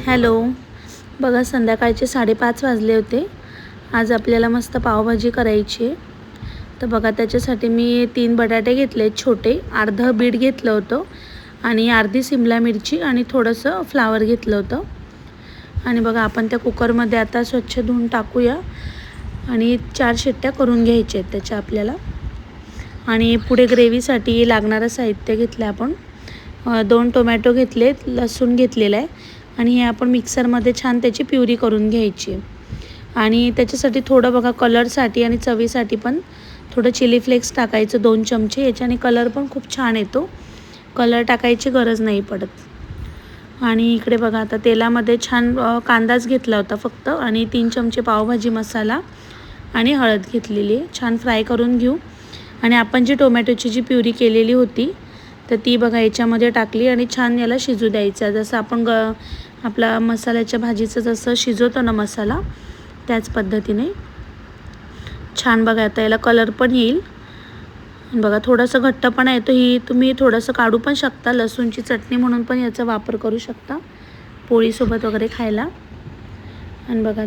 Hello. बघा संध्याकाळचे 5:30 वाजले होते. आज आपल्याला मस्त पावभाजी करायची आहे. तर बघा त्याच्यासाठी मी 3 बटाटे घेतले छोटे, अर्धं बीट घेतलं होतं आणि अर्धी सिमला मिरची आणि थोडंसं फ्लावर घेतलं होतं. आणि बघा आपण त्या कुकरमध्ये आता स्वच्छ धुवून टाकूया आणि 4 शिट्ट्या करून घ्यायच्या आहेत त्याच्या आपल्याला. आणि पुढे ग्रेव्हीसाठी लागणारं साहित्य घेतलं आपण. 2 टोमॅटो घेतले, लसूण घेतलेला आहे आणि हे आपण मिक्सरमध्ये छान त्याची प्युरी करून घ्यायची आहे. आणि त्याच्यासाठी थोडं बघा कलरसाठी आणि चवीसाठी पण थोडं चिली फ्लेक्स टाकायचं 2 चमचे. याच्याने कलर पण खूप छान येतो, कलर टाकायची गरज नाही पडत. आणि इकडे बघा आता तेलामध्ये छान कांदाच घेतला होता फक्त आणि 3 चमचे पावभाजी मसाला आणि हळद घेतलेली आहे. छान फ्राय करून घेऊ. आणि आपण जी टोमॅटोची जी प्युरी केलेली होती तर ती बघा याच्यामध्ये टाकली आणि छान याला शिजू द्यायचं. जसं आपण आपला मसाल्याच्या भाजीचं जसं शिजवतो ना मसाला, त्याच पद्धतीने छान बघा आता याला कलर पण येईल. बघा थोडंसं घट्टपणा येतो. ही तुम्ही थोडंसं काढू पण शकता, लसूणची चटणी म्हणून पण याचा वापर करू शकता पोळीसोबत वगैरे खायला. आणि बघा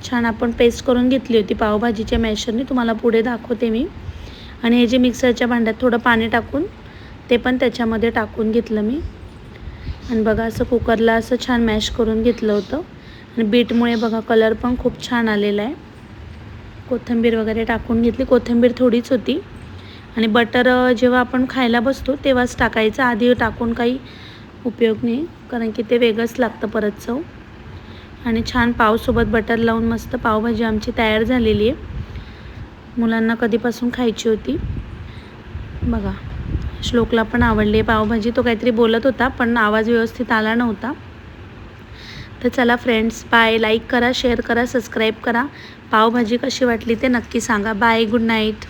छान आपण पेस्ट करून घेतली होती पावभाजीच्या मॅशरने, तुम्हाला पुढे दाखवते मी. आणि हे जे मिक्सरच्या भांड्यात थोडं पाणी टाकून ते पण त्याच्यामध्ये टाकून घेतलं मी. आणि बघा असं कुकरला असं छान मॅश करून घेतलं होतं. आणि बीटमुळे बघा कलर पण खूप छान आलेला आहे. कोथिंबीर वगैरे टाकून घेतली, कोथिंबीर थोडीच होती. आणि बटर जेव्हा आपण खायला बसतो तेव्हाच टाकायचं, आधी टाकून काही उपयोग नाही, कारण की ते वेगळंच लागतं परत चव. आणि छान पावसोबत बटर लावून मस्त पावभाजी आमची तयार झालेली आहे. मुलांना कधीपासून खायची होती. बघा श्लोकला पण आवडली पावभाजी. तो काहीतरी बोलत होता पण आवाज व्यवस्थित आला नव्हता. तर चला फ्रेंड्स, बाय. लाईक करा, शेअर करा, सबस्क्राईब करा. पावभाजी कशी वाटली ते नक्की सांगा. Bye, good night.